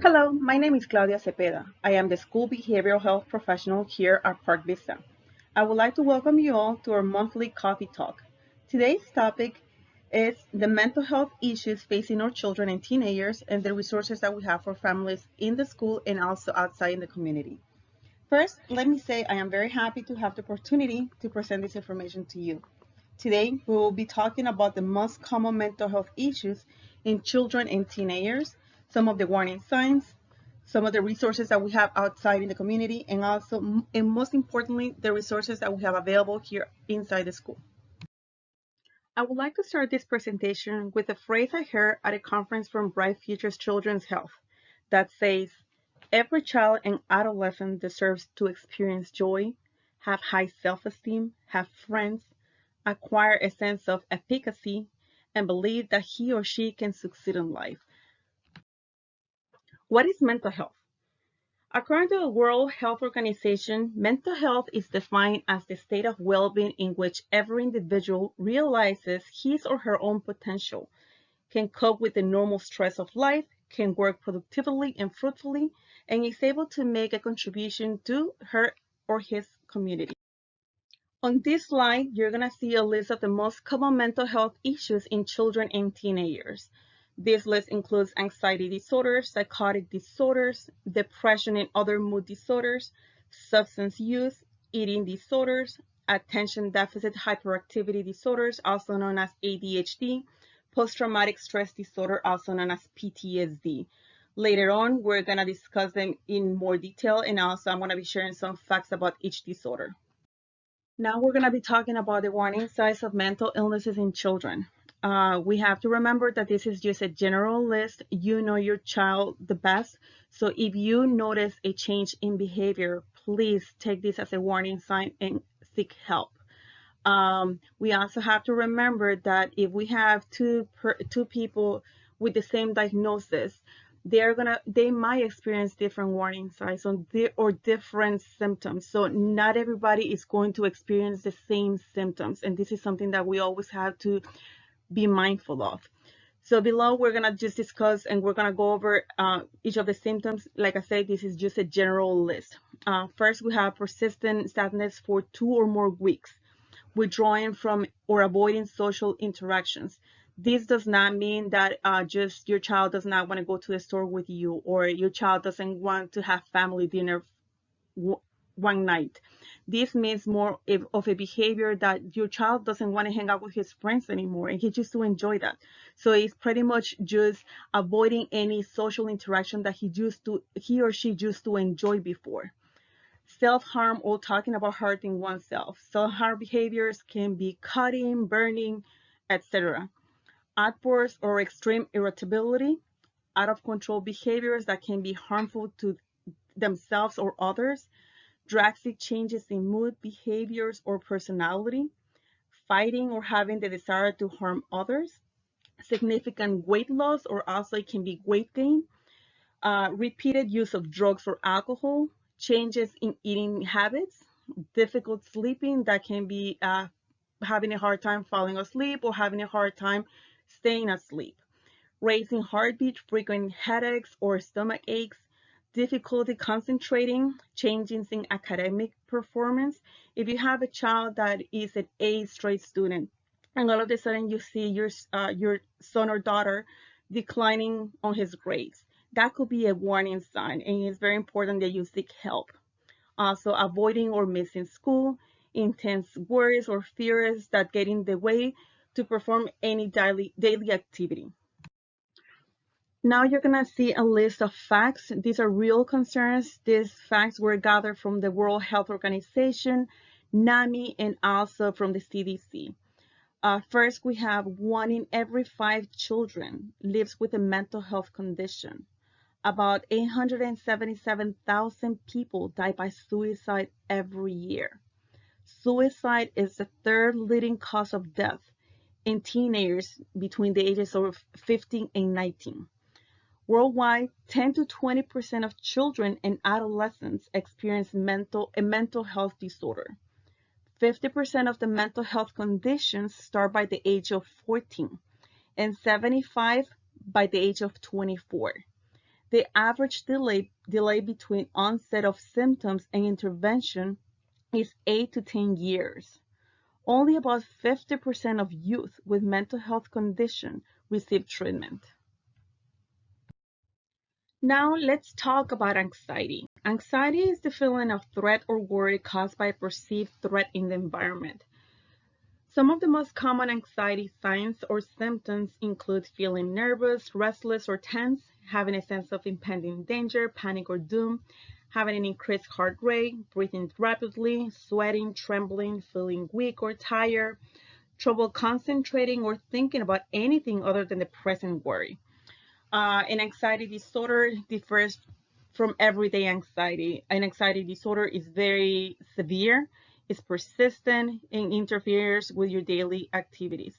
Hello, my name is Claudia Cepeda. I am the school behavioral health professional here at Park Vista. I would like to welcome you all to our monthly coffee talk. Today's topic is the mental health issues facing our children and teenagers and the resources that we have for families in the school and also outside in the community. First, let me say I am very happy to have the opportunity to present this information to you. Today, we will be talking about the most common mental health issues in children and teenagers, some of the warning signs, some of the resources that we have outside in the community, and also, and most importantly, the resources that we have available here inside the school. I would like to start this presentation with a phrase I heard at a conference from Bright Futures Children's Health that says, every child and adolescent deserves to experience joy, have high self-esteem, have friends, acquire a sense of efficacy, and believe that he or she can succeed in life. What is mental health? According to the World Health Organization, mental health is defined as the state of well-being in which every individual realizes his or her own potential, can cope with the normal stress of life, can work productively and fruitfully, and is able to make a contribution to her or his community. On this slide, you're going to see a list of the most common mental health issues in children and teenagers. This list includes anxiety disorders, psychotic disorders, depression and other mood disorders, substance use, eating disorders, attention deficit hyperactivity disorders, also known as ADHD, post-traumatic stress disorder, also known as PTSD. Later on, we're going to discuss them in more detail, and also I'm going to be sharing some facts about each disorder. Now we're going to be talking about the warning signs of mental illnesses in children. We have to remember that this is just a general list. You know your child the best. So if you notice a change in behavior, please take this as a warning sign and seek help. We also have to remember that if we have two people with the same diagnosis, they might experience different warning signs or different symptoms. So not everybody is going to experience the same symptoms, and this is something that we always have to be mindful of. So below, we're gonna just discuss and we're gonna go over each of the symptoms. Like I said, this is just a general list. First, we have persistent sadness for 2 or more weeks, withdrawing from or avoiding social interactions. This does not mean that just your child does not want to go to the store with you, or your child doesn't want to have family dinner one night. This means more of a behavior that your child doesn't want to hang out with his friends anymore, and he just to enjoy that. So it's pretty much just avoiding any social interaction that he or she used to enjoy before. Self-harm or talking about hurting oneself. Self-harm behaviors can be cutting, burning, etc. Outbursts or extreme irritability, out of control behaviors that can be harmful to themselves or others, drastic changes in mood, behaviors, or personality, fighting or having the desire to harm others, significant weight loss, or also it can be weight gain, repeated use of drugs or alcohol, changes in eating habits, difficult sleeping that can be having a hard time falling asleep or having a hard time staying asleep, raising heartbeat, frequent headaches or stomach aches, difficulty concentrating, changes in academic performance. If you have a child that is an A straight student, and all of a sudden you see your son or daughter declining on his grades, that could be a warning sign, and it's very important that you seek help. Also, avoiding or missing school, intense worries or fears that get in the way to perform any daily activity. Now you're gonna see a list of facts. These are real concerns. These facts were gathered from the World Health Organization, NAMI, and also from the CDC. First, we have 1 in every 5 children lives with a mental health condition. About 877,000 people die by suicide every year. Suicide is the third leading cause of death in teenagers between the ages of 15 and 19. Worldwide, 10 to 20% of children and adolescents experience a mental health disorder. 50% of the mental health conditions start by the age of 14 and 75 by the age of 24. The average delay between onset of symptoms and intervention is 8 to 10 years. Only about 50% of youth with mental health condition receive treatment. Now let's talk about anxiety. Anxiety is the feeling of threat or worry caused by a perceived threat in the environment. Some of the most common anxiety signs or symptoms include feeling nervous, restless, or tense, having a sense of impending danger, panic, or doom, having an increased heart rate, breathing rapidly, sweating, trembling, feeling weak or tired, trouble concentrating or thinking about anything other than the present worry. An anxiety disorder differs from everyday anxiety. An anxiety disorder is very severe, is persistent, and interferes with your daily activities.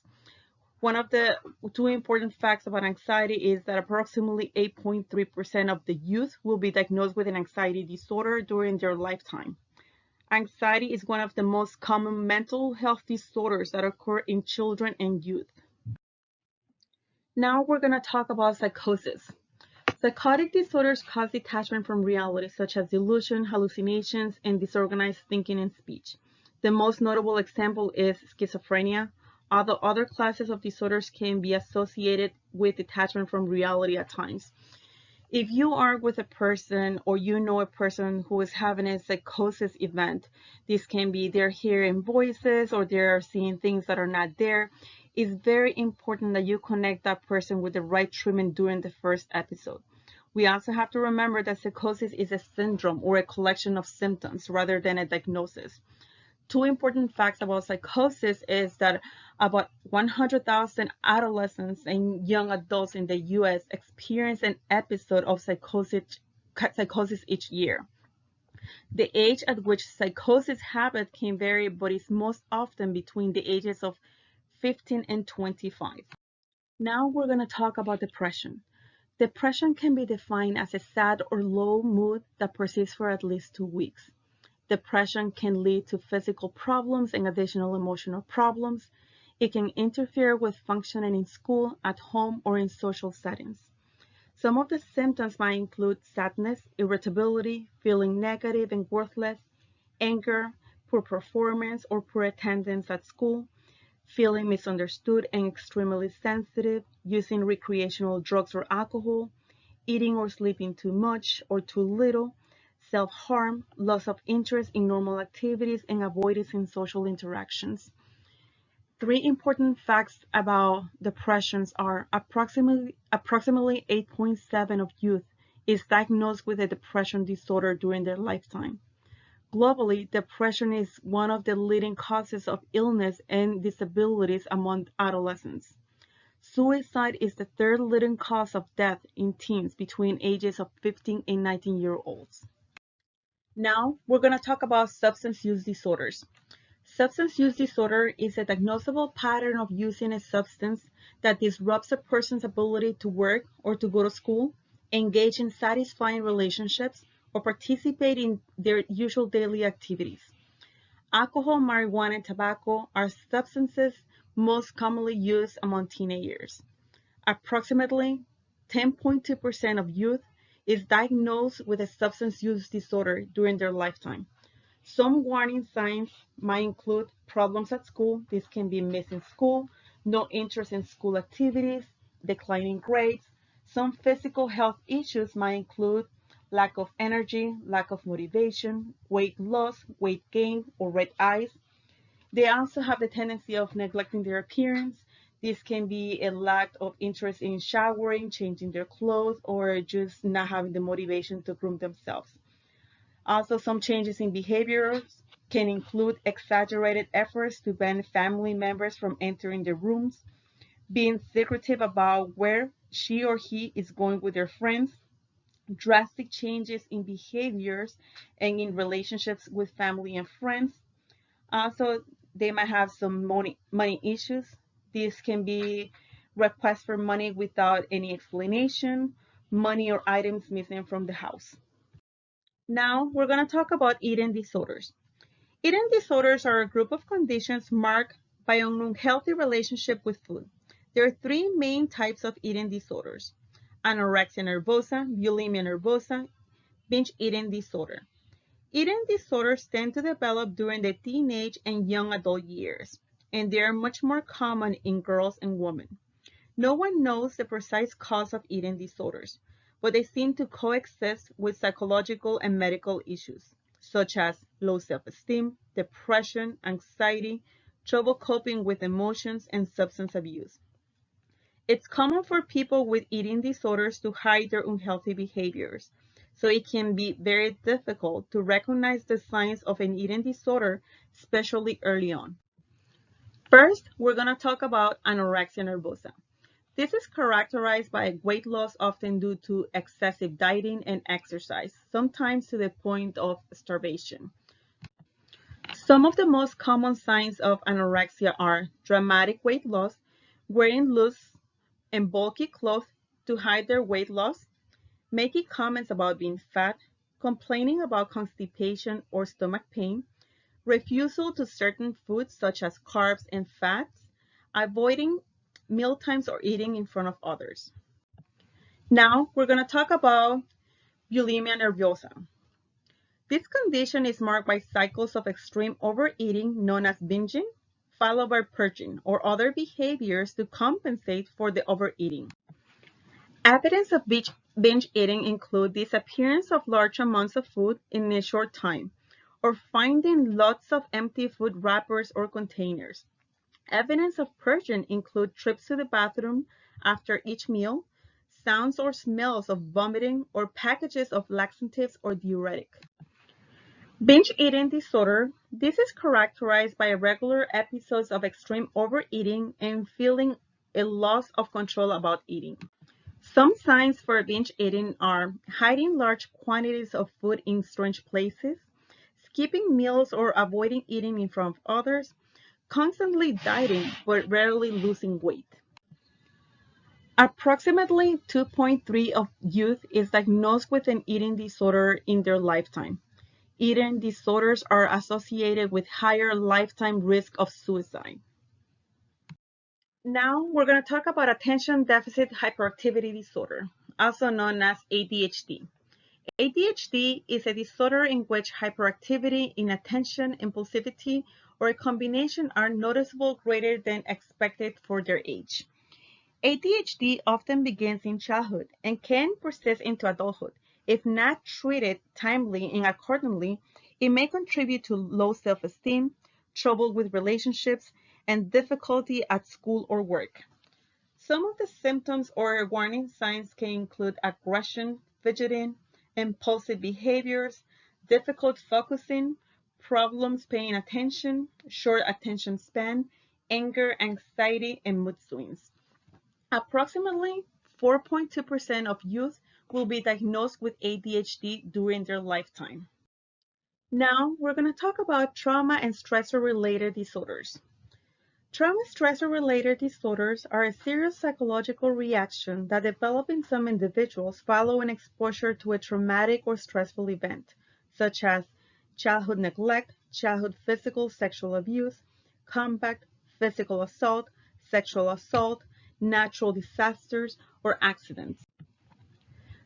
One of the two important facts about anxiety is that approximately 8.3% of the youth will be diagnosed with an anxiety disorder during their lifetime. Anxiety is one of the most common mental health disorders that occur in children and youth. Now we're going to talk about psychosis. Psychotic disorders cause detachment from reality, such as delusion, hallucinations, and disorganized thinking and speech. The most notable example is schizophrenia, although other classes of disorders can be associated with detachment from reality at times. If you are with a person or you know a person who is having a psychosis event, this can be they're hearing voices or they're seeing things that are not there. It's very important that you connect that person with the right treatment during the first episode. We also have to remember that psychosis is a syndrome or a collection of symptoms rather than a diagnosis. Two important facts about psychosis is that about 100,000 adolescents and young adults in the U.S. experience an episode of psychosis each year. The age at which psychosis happens can vary, but is most often between the ages of 15 and 25. Now we're going to talk about depression. Depression can be defined as a sad or low mood that persists for at least 2 weeks. Depression can lead to physical problems and additional emotional problems. It can interfere with functioning in school, at home, or in social settings. Some of the symptoms might include sadness, irritability, feeling negative and worthless, anger, poor performance or poor attendance at school, feeling misunderstood and extremely sensitive, using recreational drugs or alcohol, eating or sleeping too much or too little, self-harm, loss of interest in normal activities, and avoidance in social interactions. Three important facts about depressions are approximately 8.7% of youth is diagnosed with a depression disorder during their lifetime. Globally, depression is one of the leading causes of illness and disabilities among adolescents. Suicide is the third leading cause of death in teens between ages of 15 and 19-year-olds. Now, we're going to talk about substance use disorders. Substance use disorder is a diagnosable pattern of using a substance that disrupts a person's ability to work or to go to school, engage in satisfying relationships, or participate in their usual daily activities. Alcohol, marijuana, and tobacco are substances most commonly used among teenagers. Approximately 10.2% of youth is diagnosed with a substance use disorder during their lifetime. Some warning signs might include problems at school. This can be missing school, no interest in school activities, declining grades. Some physical health issues might include lack of energy, lack of motivation, weight loss, weight gain, or red eyes. They also have the tendency of neglecting their appearance. This can be a lack of interest in showering, changing their clothes, or just not having the motivation to groom themselves. Also, some changes in behaviors can include exaggerated efforts to ban family members from entering their rooms, being secretive about where she or he is going with their friends, drastic changes in behaviors and in relationships with family and friends. Also, they might have some money issues. This can be requests for money without any explanation, money or items missing from the house. Now, we're going to talk about eating disorders. Eating disorders are a group of conditions marked by an unhealthy relationship with food. There are three main types of eating disorders: anorexia nervosa, bulimia nervosa, binge eating disorder. Eating disorders tend to develop during the teenage and young adult years, and they are much more common in girls and women. No one knows the precise cause of eating disorders, but they seem to coexist with psychological and medical issues, such as low self-esteem, depression, anxiety, trouble coping with emotions, and substance abuse. It's common for people with eating disorders to hide their unhealthy behaviors, so it can be very difficult to recognize the signs of an eating disorder, especially early on. First, we're going to talk about anorexia nervosa. This is characterized by weight loss often due to excessive dieting and exercise, sometimes to the point of starvation. Some of the most common signs of anorexia are dramatic weight loss, wearing loose and bulky clothes to hide their weight loss, making comments about being fat, complaining about constipation or stomach pain, refusal to certain foods such as carbs and fats, avoiding mealtimes or eating in front of others. Now, we're going to talk about bulimia nervosa. This condition is marked by cycles of extreme overeating known as binging, followed by purging or other behaviors to compensate for the overeating. Evidence of binge eating include disappearance of large amounts of food in a short time, or finding lots of empty food wrappers or containers. Evidence of purging include trips to the bathroom after each meal, sounds or smells of vomiting, or packages of laxatives or diuretic. Binge eating disorder. This is characterized by regular episodes of extreme overeating and feeling a loss of control about eating. Some signs for binge eating are hiding large quantities of food in strange places, skipping meals or avoiding eating in front of others, constantly dieting but rarely losing weight. Approximately 2.3% of youth is diagnosed with an eating disorder in their lifetime. Eating disorders are associated with higher lifetime risk of suicide. Now we're going to talk about attention deficit hyperactivity disorder, also known as ADHD. ADHD is a disorder in which hyperactivity, inattention, impulsivity, or a combination are noticeable greater than expected for their age. ADHD often begins in childhood and can persist into adulthood. If not treated timely and accordingly, it may contribute to low self-esteem, trouble with relationships, and difficulty at school or work. Some of the symptoms or warning signs can include aggression, fidgeting, impulsive behaviors, difficult focusing, problems paying attention, short attention span, anger, anxiety, and mood swings. Approximately 4.2% of youth will be diagnosed with ADHD during their lifetime. Now, we're going to talk about trauma and stressor-related disorders. Trauma stressor-related disorders are a serious psychological reaction that develop in some individuals following exposure to a traumatic or stressful event, such as childhood neglect, childhood physical sexual abuse, combat, physical assault, sexual assault, natural disasters, or accidents.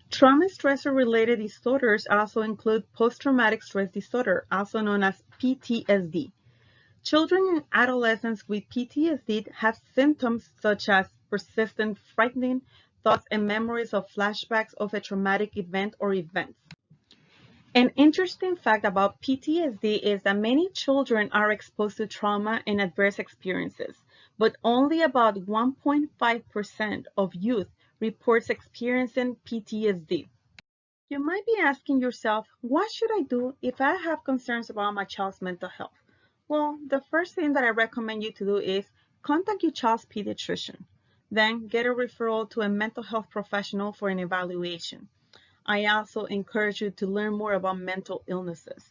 Trauma stressor-related disorders also include post-traumatic stress disorder, also known as PTSD. Children and adolescents with PTSD have symptoms such as persistent frightening thoughts and memories of flashbacks of a traumatic event or events. An interesting fact about PTSD is that many children are exposed to trauma and adverse experiences, but only about 1.5% of youth reports experiencing PTSD. You might be asking yourself, what should I do if I have concerns about my child's mental health? Well, the first thing that I recommend you to do is contact your child's pediatrician. Then get a referral to a mental health professional for an evaluation. I also encourage you to learn more about mental illnesses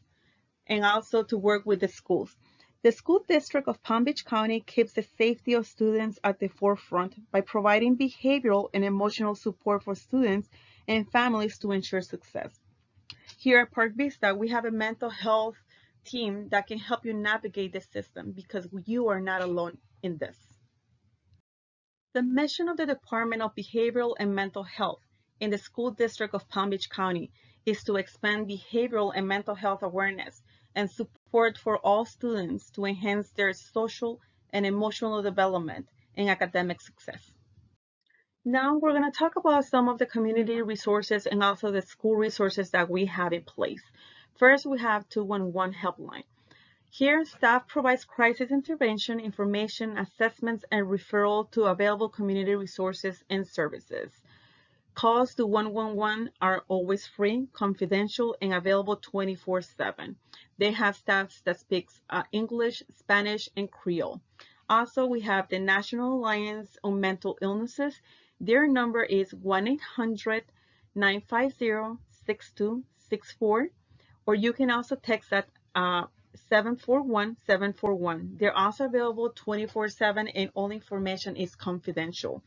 and also to work with the schools. The school district of Palm Beach County keeps the safety of students at the forefront by providing behavioral and emotional support for students and families to ensure success. Here at Park Vista, we have a mental health team that can help you navigate the system because you are not alone in this. The mission of the Department of Behavioral and Mental Health in the school district of Palm Beach County is to expand behavioral and mental health awareness and support for all students to enhance their social and emotional development and academic success. Now we're going to talk about some of the community resources and also the school resources that we have in place. First, we have 211 helpline. Here, staff provides crisis intervention, information, assessments, and referral to available community resources and services. Calls to 111 are always free, confidential, and available 24/7. They have staff that speaks English, Spanish, and Creole. Also, we have the National Alliance on Mental Illnesses. Their number is 1-800-950-6264, or you can also text at 741-741. They're also available 24/7 and all information is confidential.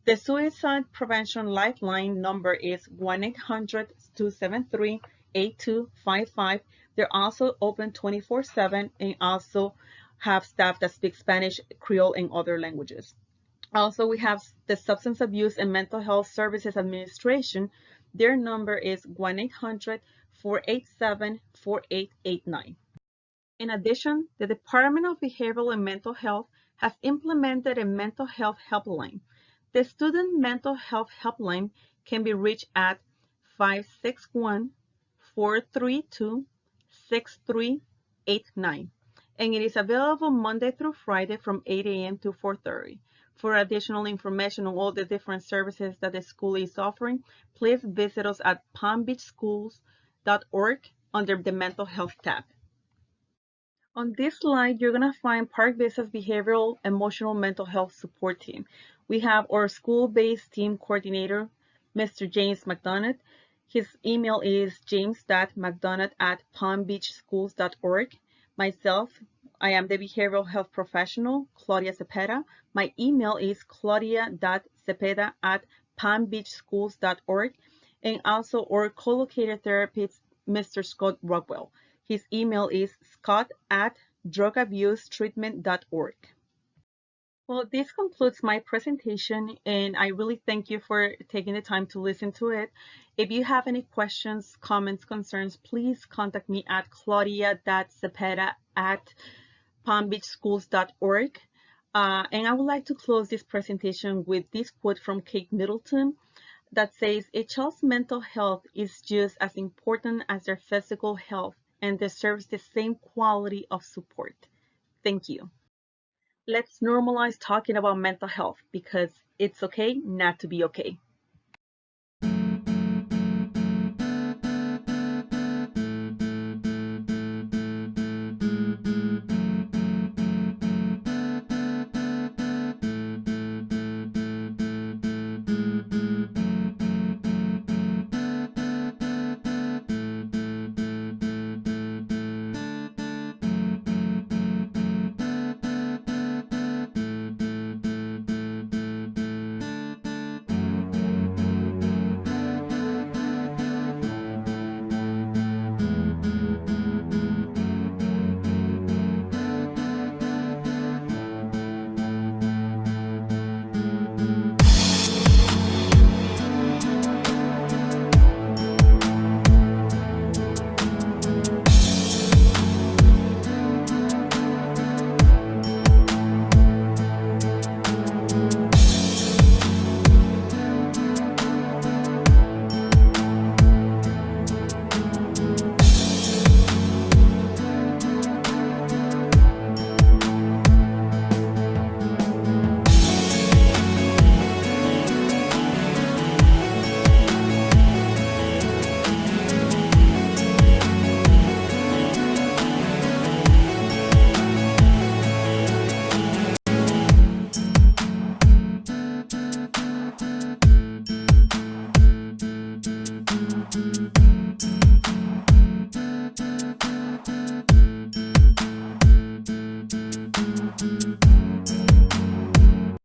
The Suicide Prevention Lifeline number is 1-800-273-8255. They're also open 24/7 and also have staff that speak Spanish, Creole, and other languages. Also, we have the Substance Abuse and Mental Health Services Administration. Their number is 1-800-487-4889. In addition, the Department of Behavioral and Mental Health has implemented a mental health helpline. The Student Mental Health Helpline can be reached at 561-432-6389, and it is available Monday through Friday from 8 a.m. to 4:30. For additional information on all the different services that the school is offering, please visit us at palmbeachschools.org under the Mental Health tab. On this slide, you're going to find Park Vista's Behavioral, Emotional, Mental Health Support Team. We have our school-based team coordinator, Mr. James McDonough. His email is james.mcdonough@palmbeachschools.org. Myself, I am the behavioral health professional, Claudia Cepeda. My email is claudia.cepeda@palmbeachschools.org. And also our co-located therapist, Mr. Scott Rockwell. His email is scott@drugabusetreatment.org. Well, this concludes my presentation, and I really thank you for taking the time to listen to it. If you have any questions, comments, concerns, please contact me at claudia.cepeda@palmbeachschools.org. And I would like to close this presentation with this quote from Kate Middleton that says, "A child's mental health is just as important as their physical health and deserves the same quality of support." Thank you. Let's normalize talking about mental health because it's okay not to be okay.